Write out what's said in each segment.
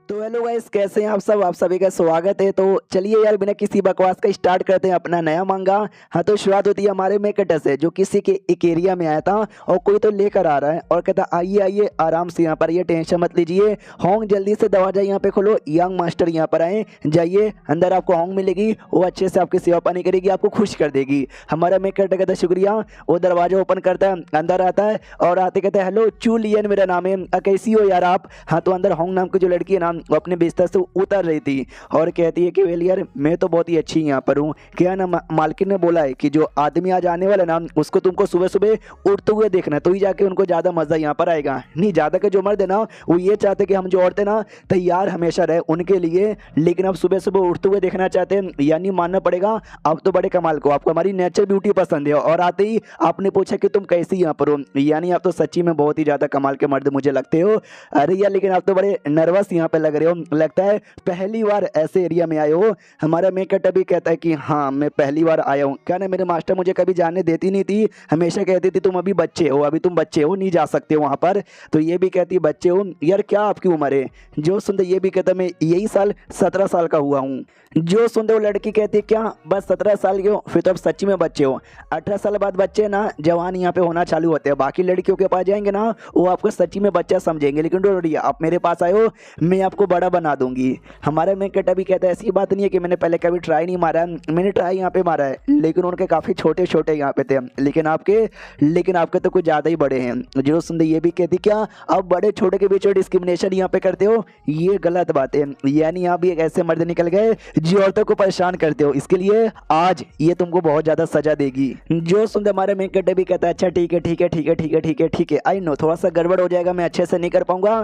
तो hello guys, कैसे हैं आप सब। आप सभी का स्वागत है। तो चलिए यार, बिना किसी बकवास का स्टार्ट करते हैं अपना नया मांगा। हाँ, तो शुरुआत होती है हमारे मेकट से, जो किसी के एक एरिया में आया था और कोई तो लेकर आ रहा है और कहता आइए आइए आराम से यहाँ पर, ये टेंशन मत लीजिए। होंग जल्दी से दरवाजा यहाँ पे खोलो, यंग मास्टर यहाँ पर आए, जाइए अंदर, आपको होंग मिलेगी, वो अच्छे से आपकी सेवा पानी करेगी, आपको खुश कर देगी। हमारा मेकट कहता है शुक्रिया। वो दरवाजा ओपन करता है, अंदर आता है और आते कहता है हेलो चूलियन मेरा नाम है, कैसी हो यार आप। हाँ, तो अंदर होंग नाम की जो लड़की है ना, वो अपने बिस्तर से उतर रही थी और कहती है कि वेल यार, मैं तो बहुत ही अच्छी यहाँ पर हूँ। क्या ना, मालकिन ने बोला है कि जो आदमी आज आने वाला ना, उसको तुमको सुबह सुबह उठते हुए देखना, तो ही जाके उनको ज़्यादा मज़ा यहाँ पर आएगा। नहीं, ज़्यादा के जो मर्द है ना, वो ये चाहते कि हम जो औरतें ना तैयार हमेशा रहे उनके लिए, लेकिन अब सुबह सुबह उठते हुए देखना चाहते हैं। यानी मानना पड़ेगा, आप तो बड़े कमाल को, आपको हमारी नेचर ब्यूटी पसंद है और आते ही आपने पूछा कि तुम कैसी यहाँ पर हो। यानी आप तो सच्ची में बहुत ही ज़्यादा कमाल के मर्द मुझे लगते हो। अरे यार, लेकिन आप तो बड़े नर्वस यहाँ पे लग रहे हो, लगता है पहली बार ऐसे एरिया में आए हो। हमारा मेकट अभी कहता है कि हाँ, मैं पहली बार आया हूँ। क्या ना, मेरे मास्टर मुझे कभी जाने देती नहीं थी, हमेशा कहती थी तुम अभी बच्चे हो, अभी तुम बच्चे हो, नहीं जा सकते हो वहाँ पर। तो ये भी कहती बच्चे हो यार, क्या आपकी उम्र है। जो सुनते ये भी कहता मैं यही साल 17 साल का हुआ हूँ। जो सुनते वो लड़की कहती है क्या बस 17 साल के हो, फिर तो अब सच्ची में बच्चे हो। 18 साल बाद बच्चे ना जवान यहाँ पे होना चालू होते हैं, बाकी लड़कियों के पास जाएंगे ना, वो आपको सच्ची में बच्चा समझेंगे। लेकिन डोंट वरी, आप मेरे पास आए हो, मैं आपको बड़ा बना दूंगी। हमारे मेकट भी कहता है ऐसी बात नहीं है कि मैंने पहले कभी ट्राई नहीं मारा है, मैंने ट्राई यहाँ पे मारा है, लेकिन उनके काफ़ी छोटे छोटे यहाँ पे थे, लेकिन आपके तो कुछ ज़्यादा ही बड़े हैं। जो सुनते ये भी कहती क्या आप बड़े छोटे के बीच में डिस्क्रिमिनेशन यहाँ पे करते हो, ये गलत बात है। यानी आप भी एक ऐसे मर्द निकल गए जो औरतों को परेशान करते हो, इसके लिए आज ये तुमको बहुत ज़्यादा सजा देगी। जो सुनते हमारे मेकट भी कहता है अच्छा ठीक है ठीक है ठीक है ठीक है ठीक है ठीक है, आई नो थोड़ा सा गड़बड़ हो जाएगा, मैं अच्छे से नहीं कर पाऊंगा,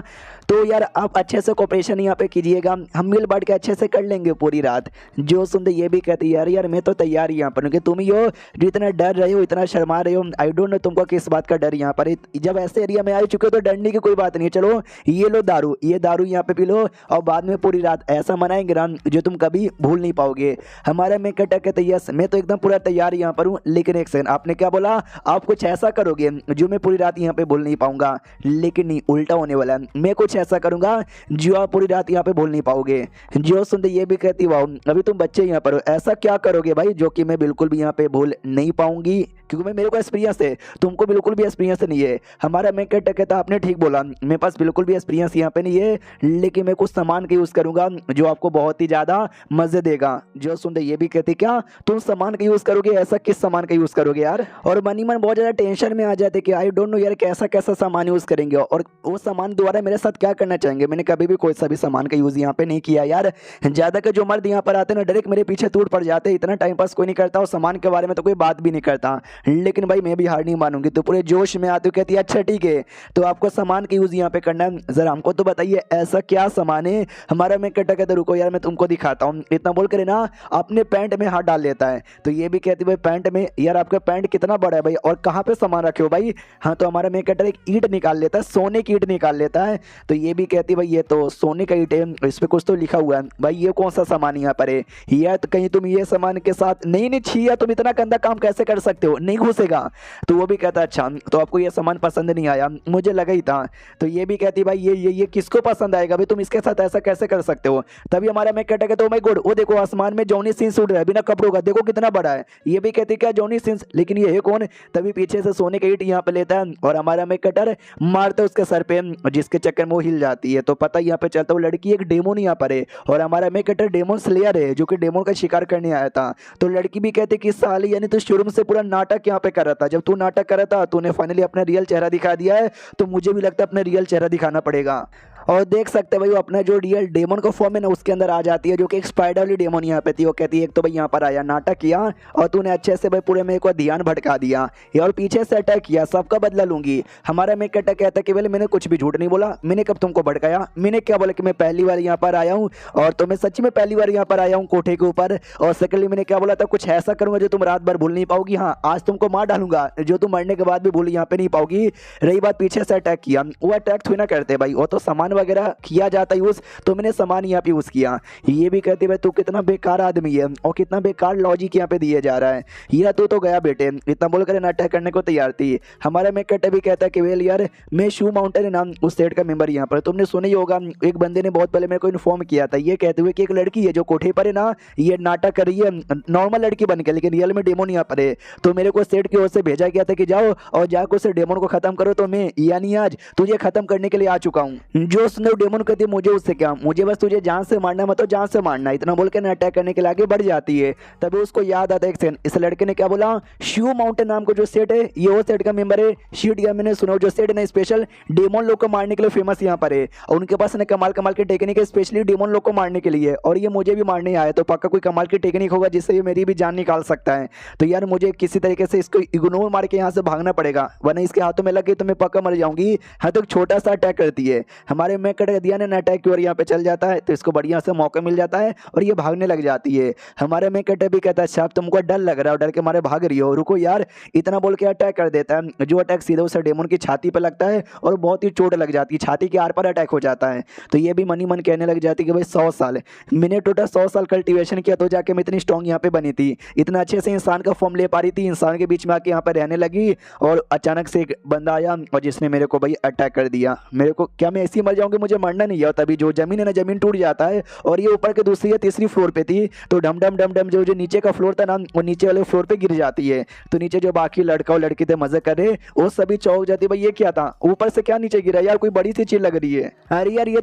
तो यार आप अच्छे से कोऑपरेशन यहाँ पे कीजिएगा, हम मिल बांट के अच्छे से कर लेंगे पूरी रात। जो सुनते ये भी कहती यार यार मैं तो तैयार ही यहाँ पर, क्योंकि तुम ही हो जो इतना डर रहे हो, इतना शर्मा रहे हो। आई डोंट नो तुमको किस बात का डर यहाँ पर, जब ऐसे एरिया में आ चुके हो तो डरने की कोई बात नहीं है। चलो ये लो दारू, ये दारू यहाँ पे पी लो और बाद में पूरी रात ऐसा मनाएंगे ना जो तुम कभी भूल नहीं पाओगे। हमारा मैं कहते यस मैं तो एकदम पूरा तैयार यहाँ पर हूँ, लेकिन एक सेकंड, आपने क्या बोला, आप कुछ ऐसा करोगे जो मैं पूरी रात यहाँ पे भूल नहीं पाऊंगा। लेकिन नहीं, उल्टा होने वाला है, मैं कुछ ऐसा करूंगा जो आप पूरी रात यहाँ पे भूल नहीं पाओगे। जो सुनते ये भी कहती वाह, अभी तुम बच्चे यहाँ पर हो, ऐसा क्या करोगे भाई जो कि मैं बिल्कुल भी यहाँ पे भूल नहीं पाऊंगी, क्योंकि मैं मेरे को एक्सपीरियंस है, तुमको बिल्कुल भी एक्सपीरियंस नहीं है। हमारा मैं कहता आपने ठीक बोला, मेरे पास बिल्कुल भी एक्सपीरियंस यहाँ पे नहीं है, लेकिन मैं कुछ सामान का यूज़ करूंगा जो आपको बहुत ही ज़्यादा मज़े देगा। जो सुनते ये भी कहती क्या तुम सामान का यूज़ करोगे, ऐसा किस सामान का यूज़ करोगे यार। और मनी मन बहुत ज़्यादा टेंशन में आ जाते कि आई डोंट नो यार कैसा कैसा सामान यूज़ करेंगे और वो सामान द्वारा मेरे साथ क्या करना चाहेंगे। मैंने कभी भी कोई सा भी सामान का यूज़ यहाँ पे नहीं किया यार। ज़्यादा के जो मर्द यहाँ पर आते हैं ना, डायरेक्ट मेरे पीछे टूट पड़ जाते हैं, इतना टाइम पास कोई नहीं करता और सामान के बारे में तो कोई बात भी नहीं करता। लेकिन भाई मैं भी हार नहीं मानूंगी, तो पूरे जोश में आते हो कहती है अच्छा ठीक है, तो आपको सामान का यूज़ यहाँ पे करना है, ज़रा हमको तो बताइए ऐसा क्या सामान है। हमारा मैं कहता रुको यार मैं तुमको दिखाता हूँ, इतना बोल कर ना अपने पैंट में हाथ डाल लेता है। तो ये भी कहती भाई पैंट में, यार आपका पैंट कितना बड़ा है भाई और कहाँ पे सामान रखे हो भाई। हाँ, तो हमारा मैं कहता एक ईंट निकाल लेता है, सोने की ईंट निकाल लेता है। तो ये भी कहती भाई ये तो सोने का ईंट है, इस पर कुछ तो लिखा हुआ है भाई, ये कौन सा सामान यहाँ पर है, या तो कहीं तुम ये सामान के साथ नहीं नहीं छिया, तुम इतना गंदा काम कैसे कर सकते हो, नहीं घुसेगा। तो वो भी कहता अच्छा तो आपको ये सामान पसंद नहीं आया, मुझे लगा ही था। तो ये भी कहती भाई ये किसको पसंद आएगा भाई, तुम इसके साथ ऐसा कैसे कर सकते हो। तभी हमारा मैं कहता तो माय गॉड, वो देखो आसमान में जॉनी सिंस उड़ रहा है बिना कपड़ों का, देखो कितना बड़ा है। ये भी कहती क्या जॉनी सिंस, लेकिन ये है कौन। तभी पीछे से सोने का ईंट यहाँ पे लेता है और हमारा मैं कटर मारता है उसके सर पे, जिसके चक्कर में वो हिल जाती है। तो पता यहाँ पे चलता वो लड़की एक डेमोन यहाँ पर है और हमारा मैं कटर डेमोन स्लेयर है, जो कि डेमोन का शिकार करने आया था। तो लड़की भी कहती कि साली यानी तो शुरू से पूरा नाटक यहाँ पे कर रहा था, जब तू नाटक कर रहा था तूने फाइनली अपना रियल चेहरा दिखा दिया है, तो मुझे भी लगता है अपना रियल चेहरा दिखाना पड़ेगा। और देख सकते हैं भाई वो अपना जो रियल डेमन का फॉर्म है ना उसके अंदर आ जाती है, जो कि एक स्पाइडर वाली डेमन यहाँ पे थी। वो कहती है एक तो भाई यहाँ पर आया नाटक किया और तूने अच्छे से भाई पूरे मेरे को ध्यान भटका दिया, और पीछे से अटैक किया, सबका बदला लूंगी। हमारा मैं कहता है बोले मैंने कुछ भी झूठ नहीं बोला, मैंने कब तुमको भड़काया, मैंने क्या बोला कि मैं पहली बार यहाँ पर आया हूँ और तो मैं सच्ची में पहली बार यहाँ पर आया हूँ कोठे के ऊपर। और सेकंडली मैंने क्या बोला था, कुछ ऐसा करूंगा जो तुम रात भर भूल नहीं पाओगी। हाँ, आज तुमको मार डालूंगा जो तुम मरने के बाद भी भूल यहाँ पे नहीं पाओगी। रही बात पीछे से अटैक किया, वो अटैक थोड़ी ना करते भाई, वो तो सामान सामान वगैरह किया जाता है यूज़, तो मैंने सामान यहाँ पे यूज़ किया। ये भी कहती भाई तू कितना बेकार आदमी है और कितना बेकार लॉजिक यहाँ पे दिए जा रहा है, ये तू तो गया बेटे, इतना बोल कर अटैक करने को तैयार थी। हमारा मेकट भी कहता है कि वेल यार मैं शू माउंटेन है नाम उस सेट का मेंबर यहाँ पर, तुमने सुना ही होगा, एक बंदे ने बहुत पहले मेरे को इन्फॉर्म किया था ये कहते हुए कि एक लड़की है जो कोठे पर है ना, ये नाटक कर रही है नॉर्मल लड़की बन के, लेकिन रियल में डेमोन यहाँ पर है। तो मेरे को सेट की ओर से भेजा गया था कि जाओ और जाकर उस डेमोन को खत्म करो, तो मैं यानी आज तुझे खत्म करने के लिए आ चुका हूँ। जो सुंदर डेमोन कहती है मुझे उससे क्या, मुझे बस तुझे जान से मारना, मतलब जान से मारना, इतना बोल के ना अटैक करने के लिए आगे बढ़ जाती है। तभी उसको याद आता है एक सेकंड, इस लड़के ने क्या बोला, शू माउंटेन नाम का जो सेट है ये वो सेट का मेंबर है। शीट या मैंने सुना जो सेट ना स्पेशल डेमोन लोग को मारने के लिए फेमस यहाँ पर है, और उनके पास ना कमाल कमाल की टेक्निक है स्पेशली डेमोन लोग को मारने के लिए, और ये मुझे भी मारने आया तो पक्का कोई कमाल की टेक्निक होगा जिससे ये मेरी भी जान निकाल सकता है। तो यार मुझे किसी तरीके से इसको इग्नोर मार के यहाँ से भागना पड़ेगा, वरना इसके हाथों में लग गई तो मैं पक्का मर जाऊंगी। हाँ तो छोटा सा अटैक करती है, हमारे में कट दिया ने अटैक की ओर यहाँ पे चल जाता है, तो इसको बढ़िया से मौका मिल जाता है और ये भागने लग जाती है। हमारे में कट भी कहता है साहब तुमको डर लग रहा है, डर के मारे भाग रही हो, रुको यार, इतना बोल के अटैक कर देता है। जो अटैक सीधे उस डेमोन की छाती पर लगता है और बहुत ही चोट लग जाती है, छाती के आर पर अटैक हो जाता है। तो ये भी मनी मन कहने लग जाती है कि भाई 100 साल मैंने टोटल 100 साल कल्टीवेशन किया तो जाके मैं इतनी स्ट्रॉन्ग यहाँ पे बनी थी, इतना अच्छे से इंसान का फॉर्म ले पा रही थी, इंसान के बीच में आके यहाँ पर रहने लगी, और अचानक से एक बंदा आया और जिसने मेरे को भाई अटैक कर दिया। मेरे को क्या मैं ऐसे ही मर जाऊंगी, मुझे मरना नहीं है। तभी जो जमीन है ना जमीन टूट जाता है, और ये ऊपर के दूसरी या तीसरी फ्लोर पे थी, तो डम डम डम डम जो नीचे का फ्लोर था ना वो नीचे वाले फ्लोर पे गिर जाती है। तो नीचे जो बाकी लड़का और लड़की थे मजे कर रहे वो सभी चौंक जाती है, भाई ये क्या था, ऊपर से क्या नीचे गिरा यार, कोई बड़ी सी चीज लग रही है। अरे यार ये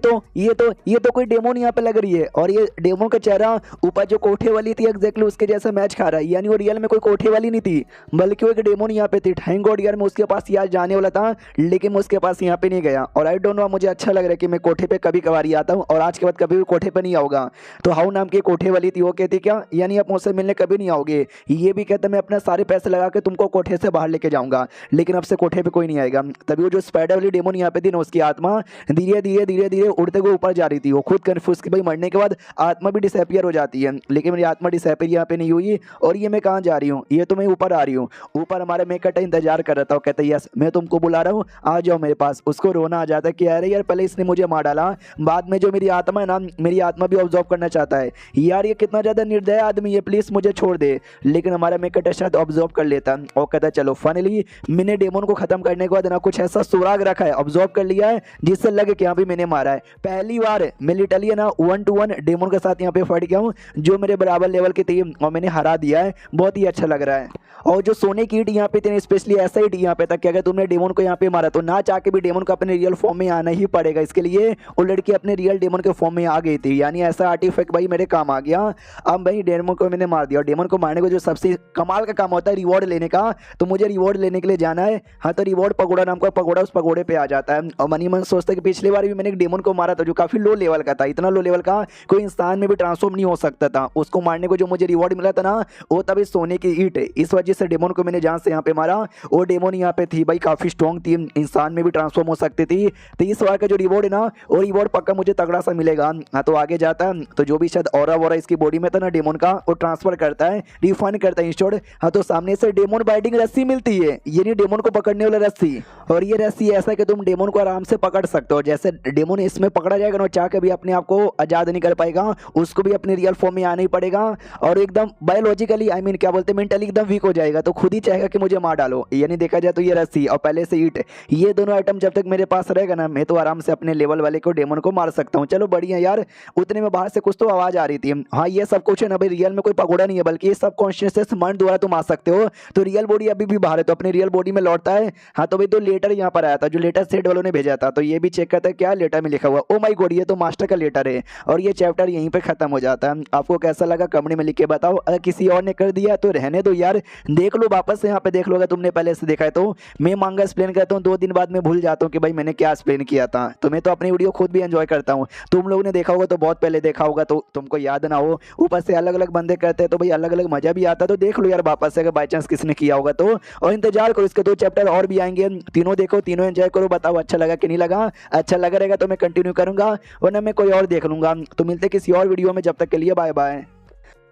तो कोई डेमोन यहाँ पे लग रही है, और ये डेमोन का चेहरा ऊपर जो कोठे वाली थी एग्जैक्टली उसके जैसा मैच खा रहा है, यानी वो रियल में कोई कोठे वाली नहीं थी बल्कि वो एक डेमोन यहाँ पे थी। थैंक गॉड यार मैं उसके पास यार जाने वाला था, लेकिन मैं उसके पास यहाँ पे नहीं गया, और आई डोंट नो मुझे अच्छा लग रहा है कि मैं कोठे पे कभी कभार आता हूँ और आज के बाद कभी भी कोठे पे नहीं आऊंगा। तो हाउ नाम की कोठे वाली थी वो कहती क्या यानी आप मुझसे मिलने कभी नहीं आओगे, ये भी कहता मैं अपने सारे पैसे लगा के तुमको कोठे से बाहर लेके जाऊंगा, लेकिन अब से कोठे पे कोई नहीं आएगा। तभी वो जो स्पाइडर वाली डेमोन यहाँ पे थी ना उसकी आत्मा धीरे धीरे धीरे धीरे उड़ते हुए ऊपर जा रही थी। वो खुद कन्फ्यूज कि भाई मरने के बाद आत्मा भी डिसअपियर हो जाती है, लेकिन मेरी आत्मा डिसअपियर यहाँ पे नहीं हुई, और ये मैं कहाँ जा रही हूँ, ये तो मैं ऊपर आ रही हूँ। ऊपर हमारे मेकट इंतजार कर रहा था, कहता है यस मैं तुमको बुला रहा हूँ आ जाओ मेरे पास। उसको रोना आ जाता है कि अरे यार पहले इसने मुझे मार डाला, बाद में जो मेरी आत्मा है ना मेरी आत्मा भी ऑब्जॉर्व करना चाहता है, यार ये कितना ज्यादा निर्दय आदमी है, प्लीज मुझे छोड़ दे। लेकिन हमारा मेकट शायद ऑब्जॉर्व कर लेता और कहता चलो फाइनली मैंने डेमोन को खत्म करने के बाद ना कुछ ऐसा सुराग रखा है, ऑब्जॉर्व कर लिया है जिससे लगे कि यहाँ भी मैंने मारा है। पहली बार मैं लिटरली ना 1-to-1 डेमोन के साथ यहाँ पे फाइट किया हूँ जो मेरे बराबर लेवल की थी और मैंने हरा दिया है, बहुत ही अच्छा लग रहा है। और जो सोने की ईंट यहाँ पे थी स्पेशली ऐसा ईंट यहाँ पे था कि अगर तुमने डेमोन को यहाँ पे मारा तो ना चाह के भी डेमोन को अपने रियल फॉर्म में आना ही पड़ेगा, इसके लिए वो लड़की अपने रियल डेमोन के फॉर्म में आ गई थी, यानी ऐसा आर्टिफैक्ट भाई मेरे काम आ गया। अब भाई डेमोन को मैंने मार दिया, और डेमोन को मारने को जो सबसे कमाल का काम होता है रिवॉर्ड लेने का, तो मुझे रिवॉर्ड लेने के लिए जाना है। हाँ तो रिवॉर्ड पगोड़ा नाम का पगोड़ा उस पगोड़े पे आ जाता है, और मनी मन सोचता है कि पिछली बार भी मैंने एक डेमोन को मारा था जो काफी लो लेवल का था, इतना लो लेवल का कोई इंसान में भी ट्रांसफॉर्म नहीं हो सकता था, उसको मारने को जो मुझे रिवॉर्ड मिला था ना वो तभी सोने की ईंट है, इस वजह से डेमोन को मैंने जान से यहाँ पे मारा। वो डेमोन यहाँ पे थी भाई काफी स्ट्रॉन्ग थी, इंसान में भी ट्रांसफॉर्म हो सकती थी, तो इस बार का जो रिवॉर्ड है ना वो रिवॉर्ड पक्का मुझे तगड़ा सा मिलेगा। हाँ तो आगे जाता है तो जो भी शायद ऑरा वोरा इसकी बॉडी में था ना डेमोन का वो ट्रांसफर करता है, रिफाइन करता है इंस्टोर। हाँ तो सामने से डेमोन बाइटिंग रस्सी मिलती है, ये नहीं डेमोन को पकड़ने वाला रस्सी, और ये रस्सी ऐसा कि तुम डेमोन को आराम से पकड़ सकते हो, जैसे डेमोन इसमें पकड़ा जाएगा ना चाह के भी अपने आप को आजाद नहीं कर पाएगा, उसको भी अपने रियल फॉर्म में आना ही पड़ेगा, और एकदम बायोलॉजिकली आई मीन क्या बोलते हैं मेंटली एकदम वीक हो जाएगा, तो खुद ही चाहेगा कि मुझे मार डालो। यानी देखा जाए तो ये रस्सी और पहले से ईंट, ये दोनों आइटम जब तक मेरे पास रहेगा ना मैं तो आराम से अपने लेवल वाले को डेमोन को मार सकता हूँ। चलो बढ़िया यार, उतने में बाहर से कुछ तो आवाज आ रही थी। हाँ ये सब कुछ है ना भाई रियल में कोई पकौड़ा नहीं है, बल्कि ये सब कॉन्शियसनेस माइंड द्वारा तुम आ सकते हो, तो रियल बॉडी अभी भी बाहर है तो अपनी रियल बॉडी में लौटता है। हाँ तो भाई तो लेटर यहाँ पर आया था जो लेटर सेट वालों ने भेजा था, तो ये भी चेक करता है क्या लेटर में लिखा हुआ। ओ माय गॉड ये तो मास्टर का लेटर है, और ये चैप्टर यहीं पे खत्म हो जाता है। आपको कैसा लगा कमेंट में लिख के बताओ, अगर किसी और ने कर दिया तो रहने दो यार, देख लो वापस से यहाँ पे देख लो, अगर तुमने पहले से देखा है तो। मैं मांगा एक्सप्लेन करता हूँ 2 दिन बाद मैं भूल जाता हूँ कि भाई मैंने क्या एक्सप्लेन किया था, तो मैं तो अपनी वीडियो खुद भी एंजॉय करता हूँ, तुम लोगों ने देखा होगा तो बहुत पहले देखा होगा तो तुमको याद ना हो, ऊपर से अलग अलग बंदे करते हैं तो भाई अलग अलग मजा भी आता है, तो देख लो यार वापस से अगर बाई चांस किसने किया होगा तो, और इंतजार करो इसके 2 चैप्टर और भी आएंगे, तीनों देखो तीनों एंजॉय करो, बताओ अच्छा लगा कि नहीं लगा। अच्छा लगा रहेगा तो मैं कंटिन्यू करूंगा, वरना मैं कोई और देख लूंगा। तो मिलते किसी और वीडियो में, जब तक के लिए बाय बाय।